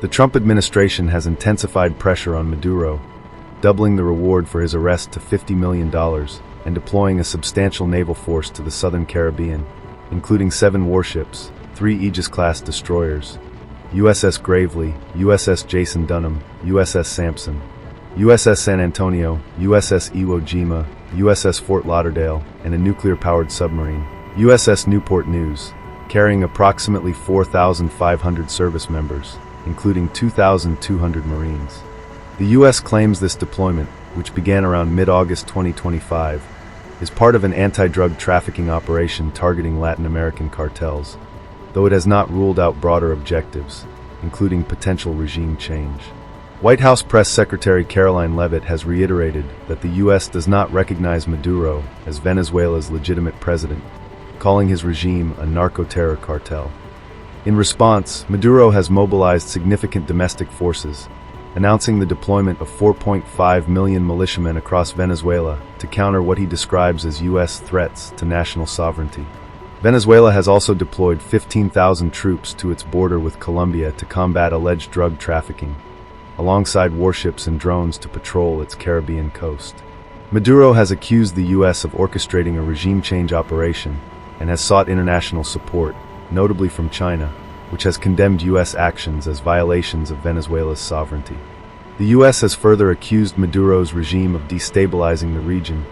The Trump administration has intensified pressure on Maduro, doubling the reward for his arrest to $50 million and deploying a substantial naval force to the southern Caribbean, including 7 warships, 3 Aegis-class destroyers, USS Gravely, USS Jason Dunham, USS Sampson, USS San Antonio, USS Iwo Jima, USS Fort Lauderdale, and a nuclear-powered submarine, USS Newport News, carrying approximately 4,500 service members, including 2,200 Marines. The U.S. claims this deployment, which began around mid-August 2025, is part of an anti-drug trafficking operation targeting Latin American cartels, though it has not ruled out broader objectives, including potential regime change. White House Press Secretary Caroline Leavitt has reiterated that the U.S. does not recognize Maduro as Venezuela's legitimate president, calling his regime a narco-terror cartel. In response, Maduro has mobilized significant domestic forces, announcing the deployment of 4.5 million militiamen across Venezuela to counter what he describes as U.S. threats to national sovereignty. Venezuela has also deployed 15,000 troops to its border with Colombia to combat alleged drug trafficking, alongside warships and drones to patrol its Caribbean coast. Maduro has accused the U.S. of orchestrating a regime change operation and has sought international support, notably from China, which has condemned U.S. actions as violations of Venezuela's sovereignty. The U.S. has further accused Maduro's regime of destabilizing the region,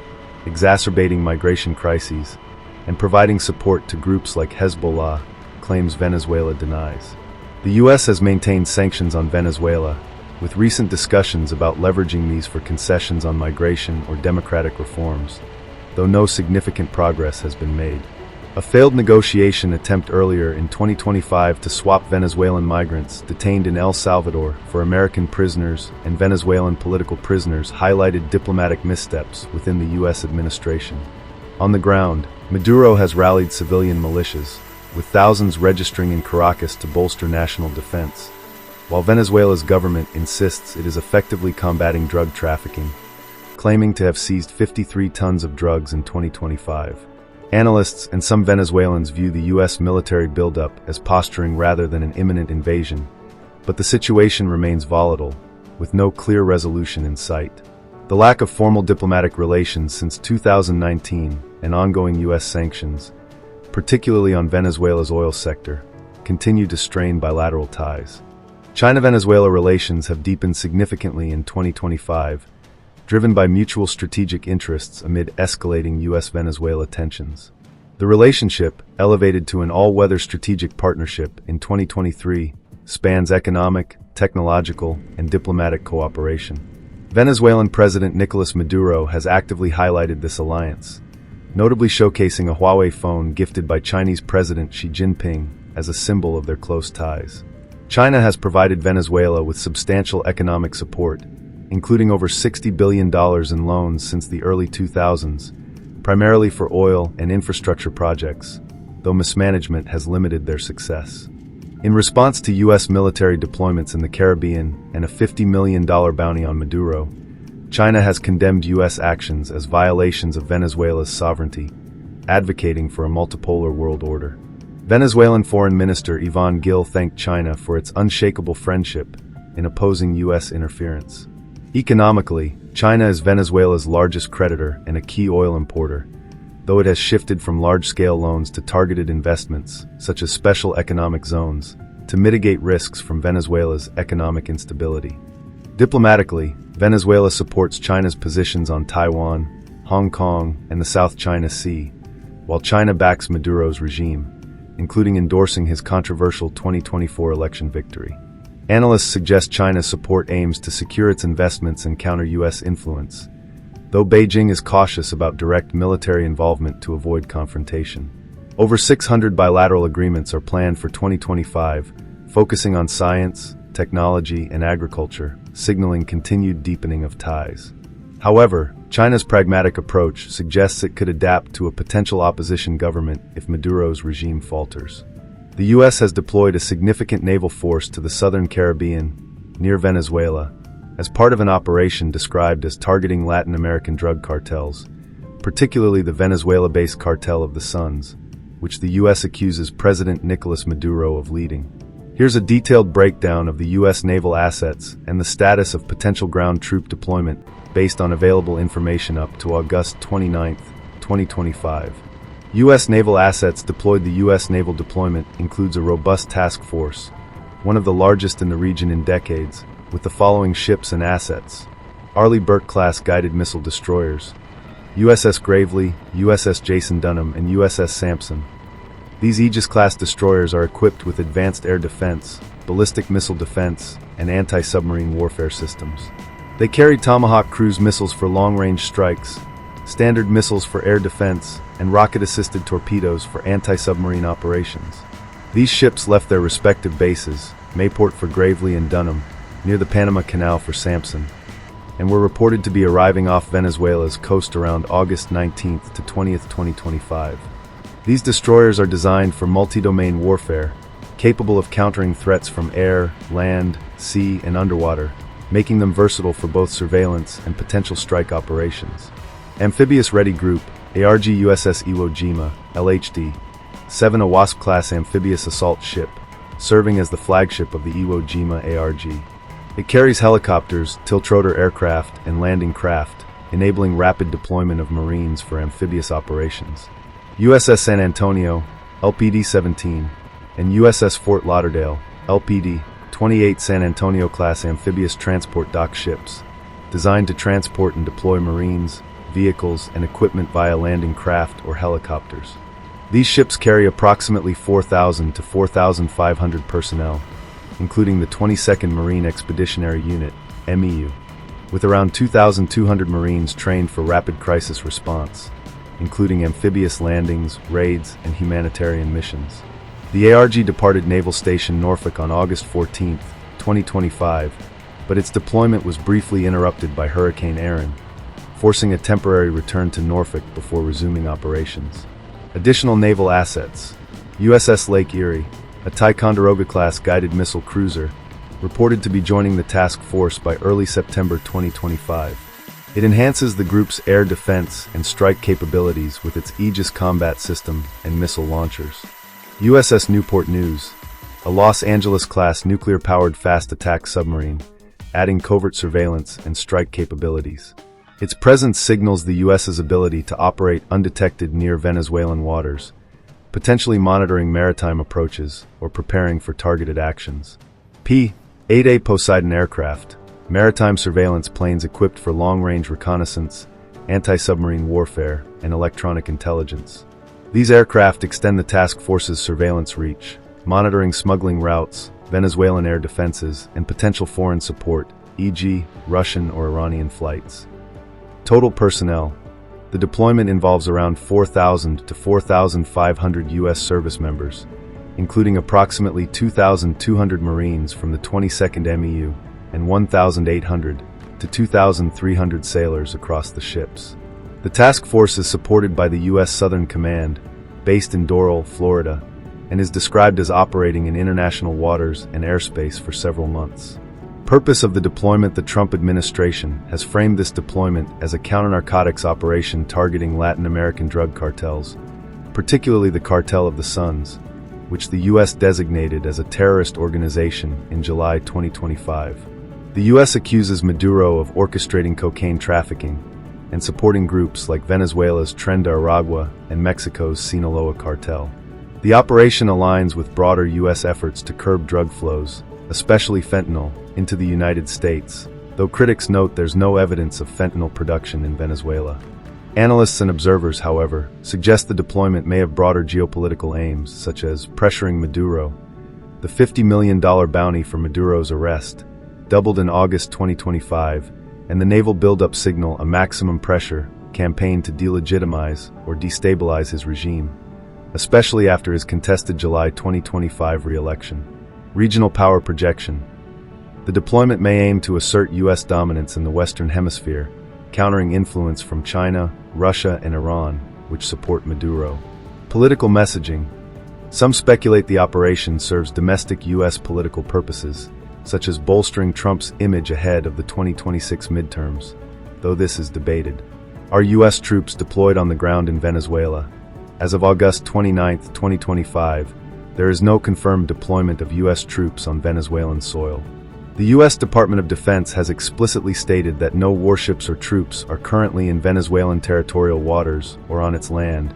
exacerbating migration crises, and providing support to groups like Hezbollah, claims Venezuela denies. The U.S. has maintained sanctions on Venezuela, with recent discussions about leveraging these for concessions on migration or democratic reforms, though no significant progress has been made. A failed negotiation attempt earlier in 2025 to swap Venezuelan migrants detained in El Salvador for American prisoners and Venezuelan political prisoners highlighted diplomatic missteps within the U.S. administration. On the ground, Maduro has rallied civilian militias, with thousands registering in Caracas to bolster national defense, while Venezuela's government insists it is effectively combating drug trafficking, claiming to have seized 53 tons of drugs in 2025. Analysts and some Venezuelans view the U.S. military buildup as posturing rather than an imminent invasion, but the situation remains volatile, with no clear resolution in sight. The lack of formal diplomatic relations since 2019 and ongoing U.S. sanctions, particularly on Venezuela's oil sector, continue to strain bilateral ties. China-Venezuela relations have deepened significantly in 2025, driven by mutual strategic interests amid escalating U.S. Venezuela tensions. The relationship, elevated to an all-weather strategic partnership in 2023, spans economic, technological, and diplomatic cooperation. Venezuelan President Nicolas Maduro has actively highlighted this alliance, notably showcasing a Huawei phone gifted by Chinese President Xi Jinping as a symbol of their close ties. China has provided Venezuela with substantial economic support, including over $60 billion in loans since the early 2000s, primarily for oil and infrastructure projects, though mismanagement has limited their success. In response to U.S. military deployments in the Caribbean and a $50 million bounty on Maduro, China has condemned U.S. actions as violations of Venezuela's sovereignty, advocating for a multipolar world order. Venezuelan Foreign Minister Iván Gil thanked China for its unshakable friendship in opposing U.S. interference. Economically, China is Venezuela's largest creditor and a key oil importer, though it has shifted from large-scale loans to targeted investments, such as special economic zones, to mitigate risks from Venezuela's economic instability. Diplomatically, Venezuela supports China's positions on Taiwan, Hong Kong, and the South China Sea, while China backs Maduro's regime, including endorsing his controversial 2024 election victory. Analysts suggest China's support aims to secure its investments and counter U.S. influence, though Beijing is cautious about direct military involvement to avoid confrontation. Over 600 bilateral agreements are planned for 2025, focusing on science, technology, and agriculture, signaling continued deepening of ties. However, China's pragmatic approach suggests it could adapt to a potential opposition government if Maduro's regime falters. The U.S. has deployed a significant naval force to the southern Caribbean, near Venezuela, as part of an operation described as targeting Latin American drug cartels, particularly the Venezuela-based Cartel of the Suns, which the U.S. accuses President Nicolas Maduro of leading. Here's a detailed breakdown of the U.S. naval assets and the status of potential ground troop deployment based on available information up to August 29, 2025. U.S. naval assets deployed. The U.S. naval deployment includes a robust task force, one of the largest in the region in decades, with the following ships and assets: Arleigh Burke-class guided missile destroyers, USS Gravely, USS Jason Dunham, and USS Sampson. These Aegis-class destroyers are equipped with advanced air defense, ballistic missile defense, and anti-submarine warfare systems. They carry Tomahawk cruise missiles for long-range strikes, standard missiles for air defense, and rocket-assisted torpedoes for anti-submarine operations. These ships left their respective bases, Mayport for Gravely and Dunham, near the Panama Canal for Sampson, and were reported to be arriving off Venezuela's coast around August 19th to 20th, 2025. These destroyers are designed for multi-domain warfare, capable of countering threats from air, land, sea, and underwater, making them versatile for both surveillance and potential strike operations. Amphibious Ready Group, ARG USS Iwo Jima, LHD, 7 a Wasp-class amphibious assault ship, serving as the flagship of the Iwo Jima ARG. It carries helicopters, tiltrotor aircraft, and landing craft, enabling rapid deployment of Marines for amphibious operations. USS San Antonio, LPD-17, and USS Fort Lauderdale, LPD, 28 San Antonio-class amphibious transport dock ships, designed to transport and deploy Marines, vehicles, and equipment via landing craft or helicopters. These ships carry approximately 4,000 to 4,500 personnel, including the 22nd Marine Expeditionary Unit, MEU, with around 2,200 Marines trained for rapid crisis response, including amphibious landings, raids, and humanitarian missions. The ARG departed Naval Station Norfolk on August 14, 2025, but its deployment was briefly interrupted by Hurricane Erin, forcing a temporary return to Norfolk before resuming operations. Additional naval assets: USS Lake Erie, a Ticonderoga-class guided missile cruiser, reported to be joining the task force by early September 2025. It enhances the group's air defense and strike capabilities with its Aegis combat system and missile launchers. USS Newport News, a Los Angeles-class nuclear-powered fast attack submarine, adding covert surveillance and strike capabilities. Its presence signals the U.S.'s ability to operate undetected near Venezuelan waters, potentially monitoring maritime approaches or preparing for targeted actions. P-8A Poseidon Aircraft, maritime surveillance planes equipped for long-range reconnaissance, anti-submarine warfare, and electronic intelligence. These aircraft extend the task force's surveillance reach, monitoring smuggling routes, Venezuelan air defenses, and potential foreign support, e.g., Russian or Iranian flights. Total personnel: the deployment involves around 4,000 to 4,500 U.S. service members, including approximately 2,200 Marines from the 22nd MEU and 1,800 to 2,300 sailors across the ships. The task force is supported by the U.S. Southern Command, based in Doral, Florida, and is described as operating in international waters and airspace for several months. Purpose of the deployment: the Trump administration has framed this deployment as a counter-narcotics operation targeting Latin American drug cartels, particularly the Cartel of the Suns, which the U.S. designated as a terrorist organization in July 2025. The U.S. accuses Maduro of orchestrating cocaine trafficking and supporting groups like Venezuela's Tren de Aragua and Mexico's Sinaloa cartel. The operation aligns with broader U.S. efforts to curb drug flows, especially fentanyl, into the United States, though critics note there's no evidence of fentanyl production in Venezuela. Analysts and observers, however, suggest the deployment may have broader geopolitical aims, such as pressuring Maduro. The $50 million bounty for Maduro's arrest doubled in August 2025, and the naval buildup signal a maximum pressure campaign to delegitimize or destabilize his regime, especially after his contested July 2025 re-election. Regional power projection: the deployment may aim to assert U.S. dominance in the Western Hemisphere, countering influence from China, Russia, and Iran, which support Maduro. Political messaging: some speculate the operation serves domestic U.S. political purposes, such as bolstering Trump's image ahead of the 2026 midterms, though this is debated. Are U.S. troops deployed on the ground in Venezuela? As of August 29, 2025, there is no confirmed deployment of U.S. troops on Venezuelan soil. The U.S. Department of Defense has explicitly stated that no warships or troops are currently in Venezuelan territorial waters or on its land,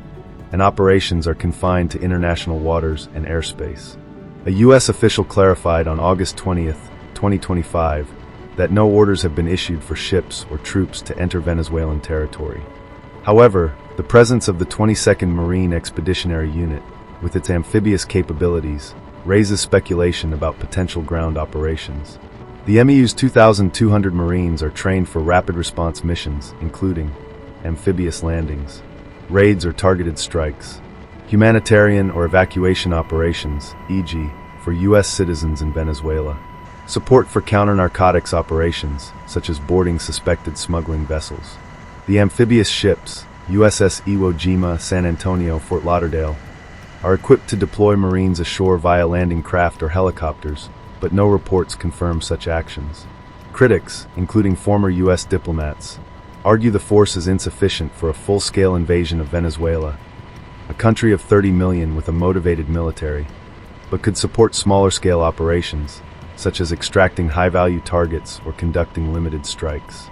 and operations are confined to international waters and airspace. A U.S. official clarified on August 20, 2025, that no orders have been issued for ships or troops to enter Venezuelan territory. However, the presence of the 22nd Marine Expeditionary Unit, with its amphibious capabilities, raises speculation about potential ground operations. The MEU's 2,200 Marines are trained for rapid response missions, including amphibious landings, raids or targeted strikes, humanitarian or evacuation operations, e.g., for U.S. citizens in Venezuela, support for counter-narcotics operations, such as boarding suspected smuggling vessels. The amphibious ships, USS Iwo Jima, San Antonio, Fort Lauderdale, are equipped to deploy Marines ashore via landing craft or helicopters, but no reports confirm such actions. Critics, including former U.S. diplomats, argue the force is insufficient for a full-scale invasion of Venezuela, a country of 30 million with a motivated military, but could support smaller-scale operations, such as extracting high-value targets or conducting limited strikes.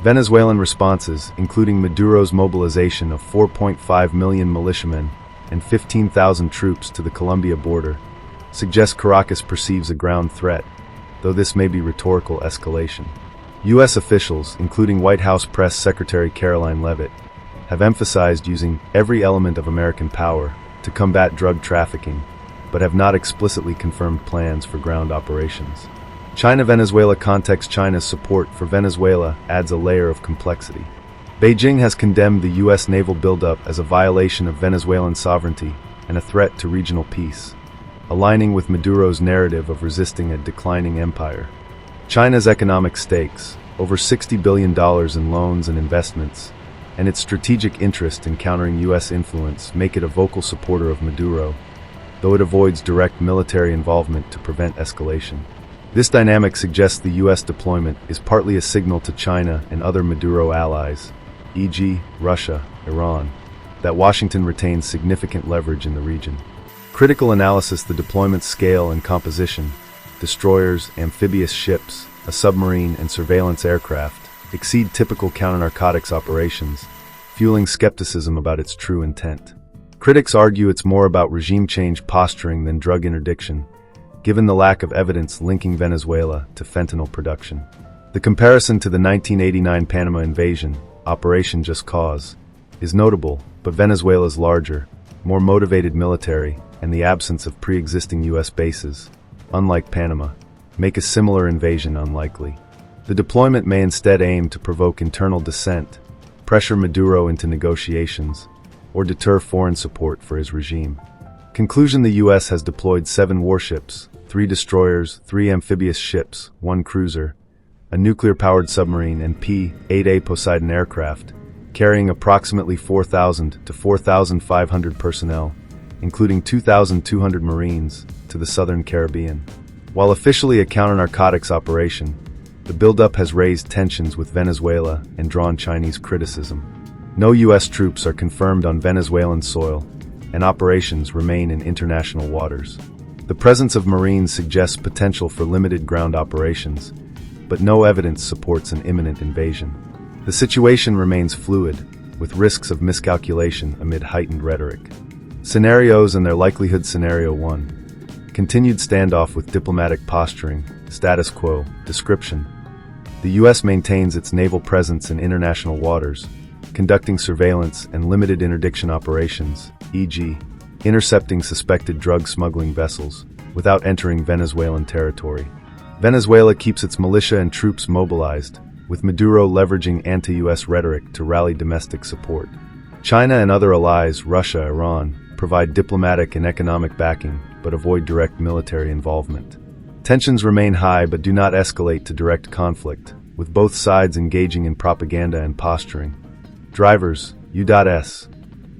Venezuelan responses, including Maduro's mobilization of 4.5 million militiamen and 15,000 troops to the Colombia border, suggest Caracas perceives a ground threat, though this may be rhetorical escalation. U.S. officials, including White House Press Secretary Caroline Leavitt, have emphasized using every element of American power to combat drug trafficking, but have not explicitly confirmed plans for ground operations. China-Venezuela context. China's support for Venezuela adds a layer of complexity. Beijing has condemned the U.S. naval buildup as a violation of Venezuelan sovereignty and a threat to regional peace, aligning with Maduro's narrative of resisting a declining empire. China's economic stakes, over $60 billion in loans and investments, and its strategic interest in countering U.S. influence make it a vocal supporter of Maduro, though it avoids direct military involvement to prevent escalation. This dynamic suggests the U.S. deployment is partly a signal to China and other Maduro allies, e.g., Russia, Iran, that Washington retains significant leverage in the region. Critical analysis. The deployment scale and composition, destroyers, amphibious ships, a submarine, and surveillance aircraft exceed typical counter-narcotics operations, fueling skepticism about its true intent. Critics argue it's more about regime change posturing than drug interdiction, given the lack of evidence linking Venezuela to fentanyl production. The comparison to the 1989 Panama invasion, Operation Just Cause, is notable, but Venezuela's larger, more motivated military and the absence of pre-existing U.S. bases, unlike Panama, make a similar invasion unlikely. The deployment may instead aim to provoke internal dissent, pressure Maduro into negotiations, or deter foreign support for his regime. Conclusion. The U.S. has deployed 7 warships, 3 destroyers, 3 amphibious ships, 1 cruiser, a nuclear-powered submarine, and P-8A Poseidon aircraft, carrying approximately 4,000 to 4,500 personnel, including 2,200 Marines, to the southern Caribbean. While officially a counter-narcotics operation, the buildup has raised tensions with Venezuela and drawn Chinese criticism. No U.S. troops are confirmed on Venezuelan soil, and operations remain in international waters. The presence of Marines suggests potential for limited ground operations, but no evidence supports an imminent invasion. The situation remains fluid, with risks of miscalculation amid heightened rhetoric. Scenarios and their likelihood. Scenario 1. Continued standoff with diplomatic posturing, status quo, description. The U.S. maintains its naval presence in international waters, conducting surveillance and limited interdiction operations, e.g., intercepting suspected drug smuggling vessels, without entering Venezuelan territory. Venezuela keeps its militia and troops mobilized, with Maduro leveraging anti-U.S. rhetoric to rally domestic support. China and other allies, Russia, Iran, provide diplomatic and economic backing, but avoid direct military involvement. Tensions remain high but do not escalate to direct conflict, with both sides engaging in propaganda and posturing. Drivers, U.S.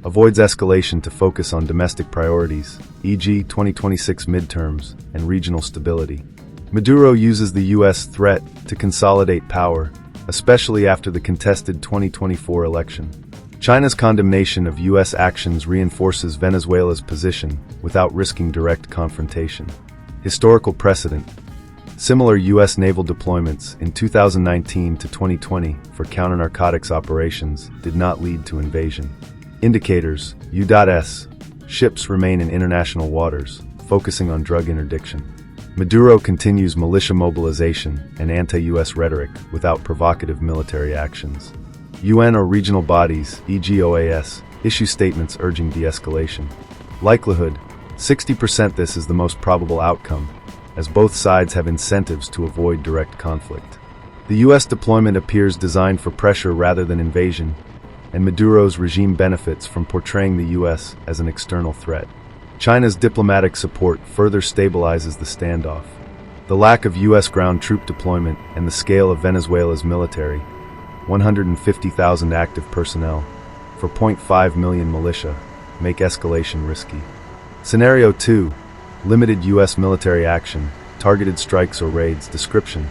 avoids escalation to focus on domestic priorities, e.g. 2026 midterms, and regional stability. Maduro uses the U.S. threat to consolidate power, especially after the contested 2024 election. China's condemnation of U.S. actions reinforces Venezuela's position without risking direct confrontation. Historical precedent. Similar U.S. naval deployments in 2019 to 2020 for counter-narcotics operations did not lead to invasion. Indicators. U.S. Ships remain in international waters, focusing on drug interdiction. Maduro continues militia mobilization and anti-U.S. rhetoric without provocative military actions. UN or regional bodies, e.g. OAS, issue statements urging de-escalation. Likelihood. 60% this is the most probable outcome, as both sides have incentives to avoid direct conflict. The U.S. deployment appears designed for pressure rather than invasion, and Maduro's regime benefits from portraying the U.S. as an external threat. China's diplomatic support further stabilizes the standoff. The lack of U.S. ground troop deployment and the scale of Venezuela's military, 150,000 active personnel, for 0.5 million militia, make escalation risky. Scenario 2. Limited U.S. military action, targeted strikes or raids. Description.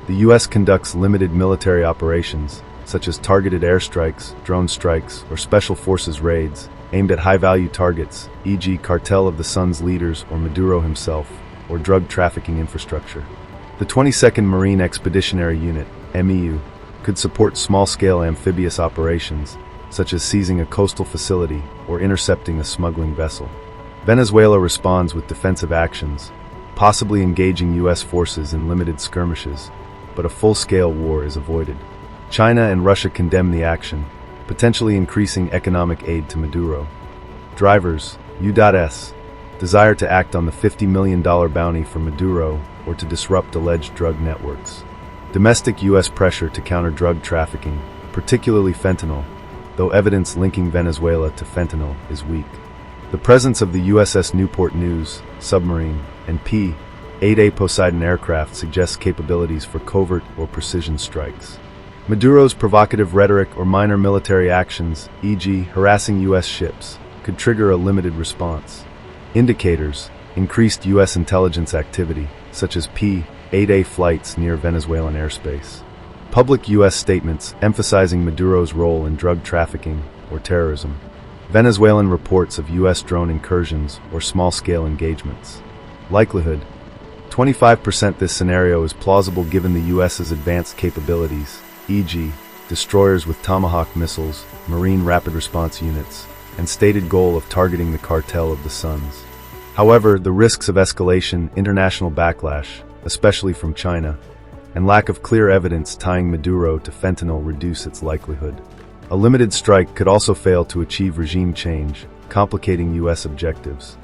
The U.S. conducts limited military operations, such as targeted airstrikes, drone strikes, or special forces raids, aimed at high-value targets, e.g. Cartel of the Sun's leaders or Maduro himself, or drug trafficking infrastructure. The 22nd Marine Expeditionary Unit, MEU, could support small-scale amphibious operations, such as seizing a coastal facility or intercepting a smuggling vessel. Venezuela responds with defensive actions, possibly engaging U.S. forces in limited skirmishes, but a full-scale war is avoided. China and Russia condemn the action, potentially increasing economic aid to Maduro. Drivers. U.S. Desire to act on the $50 million bounty for Maduro or to disrupt alleged drug networks. Domestic U.S. pressure to counter drug trafficking, particularly fentanyl, though evidence linking Venezuela to fentanyl is weak. The presence of the USS Newport News, submarine, and P-8A Poseidon aircraft suggests capabilities for covert or precision strikes. Maduro's provocative rhetoric or minor military actions, e.g. harassing U.S. ships, could trigger a limited response. Indicators. Increased U.S. intelligence activity, such as P-8A flights near Venezuelan airspace. Public U.S. statements emphasizing Maduro's role in drug trafficking or terrorism. Venezuelan reports of U.S. drone incursions or small-scale engagements. Likelihood. 25% this scenario is plausible given the U.S.'s advanced capabilities, e.g., destroyers with Tomahawk missiles, Marine Rapid Response Units, and stated goal of targeting the Cartel of the Suns. However, the risks of escalation, international backlash, especially from China, and lack of clear evidence tying Maduro to fentanyl reduce its likelihood. A limited strike could also fail to achieve regime change, complicating U.S. objectives.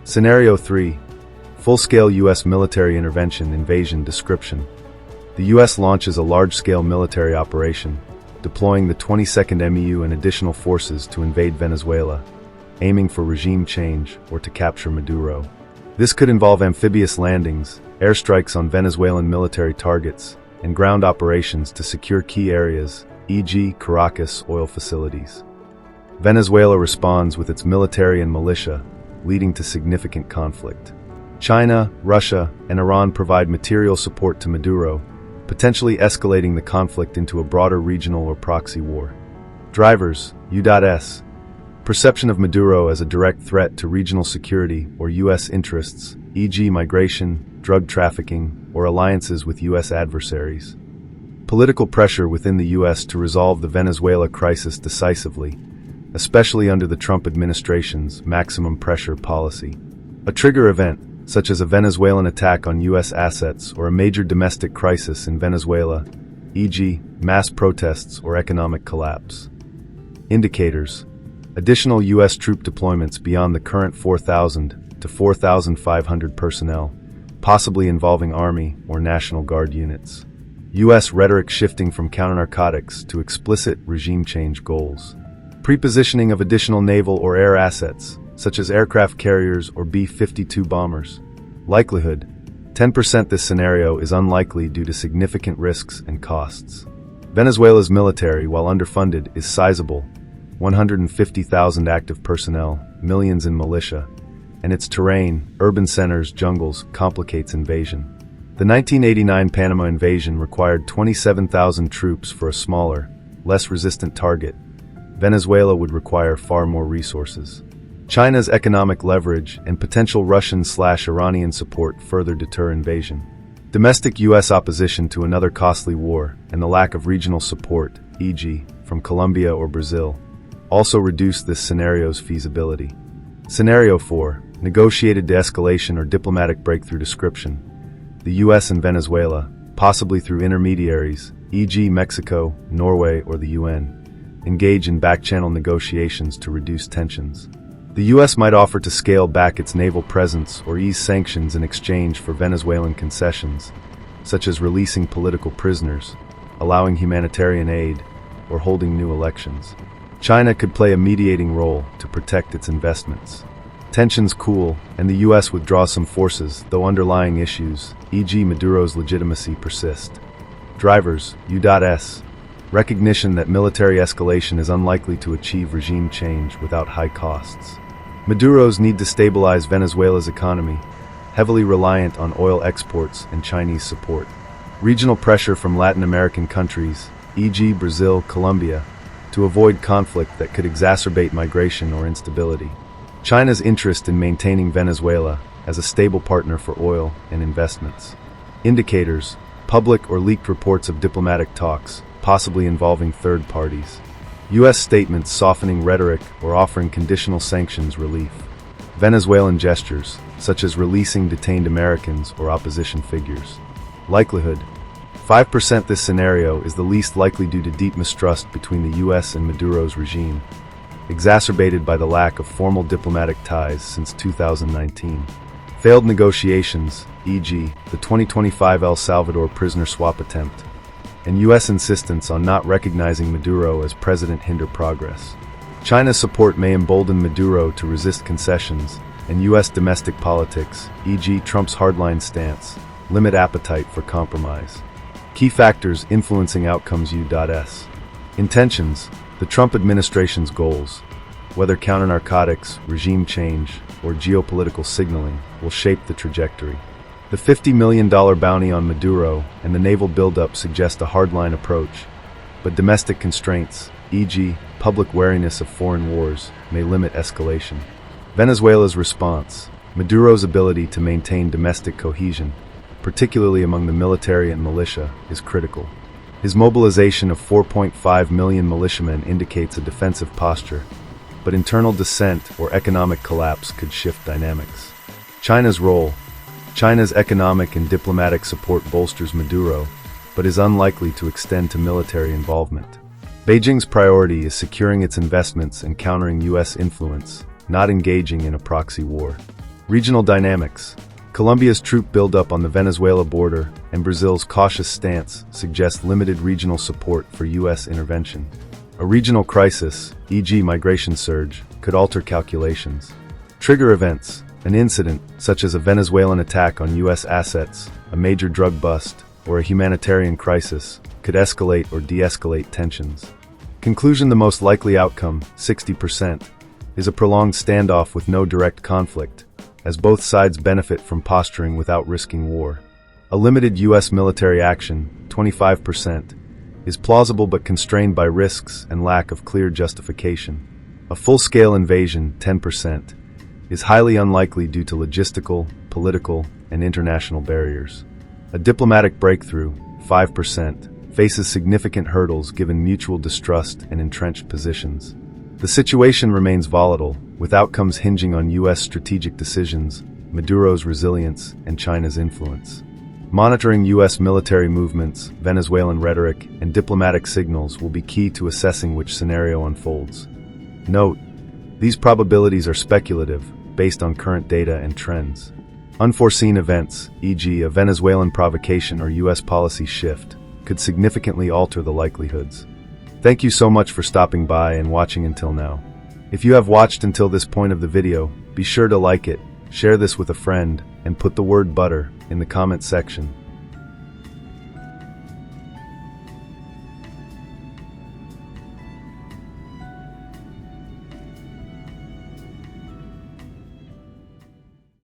Scenario 3. Full-scale U.S. military intervention invasion. Description. The U.S. launches a large-scale military operation, deploying the 22nd MEU and additional forces to invade Venezuela, aiming for regime change or to capture Maduro. This could involve amphibious landings, airstrikes on Venezuelan military targets, and ground operations to secure key areas, e.g. Caracas oil facilities. Venezuela responds with its military and militia, leading to significant conflict. China, Russia, and Iran provide material support to Maduro, potentially escalating the conflict into a broader regional or proxy war. Drivers. U.S. Perception of Maduro as a direct threat to regional security or U.S. interests, e.g. migration, drug trafficking, or alliances with U.S. adversaries. Political pressure within the U.S. to resolve the Venezuela crisis decisively, especially under the Trump administration's maximum pressure policy. A trigger event, such as a Venezuelan attack on U.S. assets or a major domestic crisis in Venezuela, e.g., mass protests or economic collapse. Indicators. Additional U.S. troop deployments beyond the current 4,000 to 4,500 personnel, possibly involving Army or National Guard units. U.S. rhetoric shifting from counter-narcotics to explicit regime change goals. Prepositioning of additional naval or air assets, such as aircraft carriers or B-52 bombers. Likelihood. 10% this scenario is unlikely due to significant risks and costs. Venezuela's military, while underfunded, is sizable, 150,000 active personnel, millions in militia, and its terrain, urban centers, jungles, complicates invasion. The 1989 Panama invasion required 27,000 troops for a smaller, less resistant target, Venezuela would require far more resources. China's economic leverage and potential Russian/Iranian support further deter invasion. Domestic U.S. opposition to another costly war and the lack of regional support, e.g., from Colombia or Brazil, also reduce this scenario's feasibility. Scenario 4. Negotiated de-escalation or diplomatic breakthrough description. The U.S. and Venezuela, possibly through intermediaries, e.g. Mexico, Norway, or the UN, engage in back-channel negotiations to reduce tensions. The U.S. might offer to scale back its naval presence or ease sanctions in exchange for Venezuelan concessions, such as releasing political prisoners, allowing humanitarian aid, or holding new elections. China could play a mediating role to protect its investments. Tensions cool, and the U.S. withdraw some forces, though underlying issues, e.g. Maduro's legitimacy, persist. Drivers, U.S. Recognition that military escalation is unlikely to achieve regime change without high costs. Maduro's need to stabilize Venezuela's economy, heavily reliant on oil exports and Chinese support. Regional pressure from Latin American countries, e.g. Brazil, Colombia, to avoid conflict that could exacerbate migration or instability. China's interest in maintaining Venezuela as a stable partner for oil and investments. Indicators, public or leaked reports of diplomatic talks, possibly involving third parties. U.S. statements softening rhetoric or offering conditional sanctions relief. Venezuelan gestures, such as releasing detained Americans or opposition figures. Likelihood: 5%. This scenario is the least likely due to deep mistrust between the U.S. and Maduro's regime, exacerbated by the lack of formal diplomatic ties since 2019. Failed negotiations, e.g., the 2025 El Salvador prisoner swap attempt, and U.S. insistence on not recognizing Maduro as president hinder progress. China's support may embolden Maduro to resist concessions, and U.S. domestic politics, e.g. Trump's hardline stance, limit appetite for compromise. Key factors influencing outcomes. U.S. Intentions: the Trump administration's goals, whether counter-narcotics, regime change, or geopolitical signaling, will shape the trajectory. The $50 million bounty on Maduro and the naval buildup suggest a hardline approach, but domestic constraints, e.g., public wariness of foreign wars, may limit escalation. Venezuela's response: Maduro's ability to maintain domestic cohesion, particularly among the military and militia, is critical. His mobilization of 4.5 million militiamen indicates a defensive posture, but internal dissent or economic collapse could shift dynamics. China's role: China's economic and diplomatic support bolsters Maduro, but is unlikely to extend to military involvement. Beijing's priority is securing its investments and countering U.S. influence, not engaging in a proxy war. Regional dynamics: Colombia's troop buildup on the Venezuela border and Brazil's cautious stance suggest limited regional support for U.S. intervention. A regional crisis, e.g. migration surge, could alter calculations. Trigger events: an incident, such as a Venezuelan attack on U.S. assets, a major drug bust, or a humanitarian crisis, could escalate or de-escalate tensions. Conclusion: the most likely outcome, 60%, is a prolonged standoff with no direct conflict, as both sides benefit from posturing without risking war. A limited U.S. military action, 25%, is plausible but constrained by risks and lack of clear justification. A full-scale invasion, 10%, is highly unlikely due to logistical, political, and international barriers. A diplomatic breakthrough, 5%, faces significant hurdles given mutual distrust and entrenched positions. The situation remains volatile, with outcomes hinging on U.S. strategic decisions, Maduro's resilience, and China's influence. Monitoring U.S. military movements, Venezuelan rhetoric, and diplomatic signals will be key to assessing which scenario unfolds. Note: these probabilities are speculative, based on current data and trends. Unforeseen events, e.g. a Venezuelan provocation or U.S. policy shift, could significantly alter the likelihoods. Thank you so much for stopping by and watching until now. If you have watched until this point of the video, be sure to like it, share this with a friend, and put the word butter in the comment section.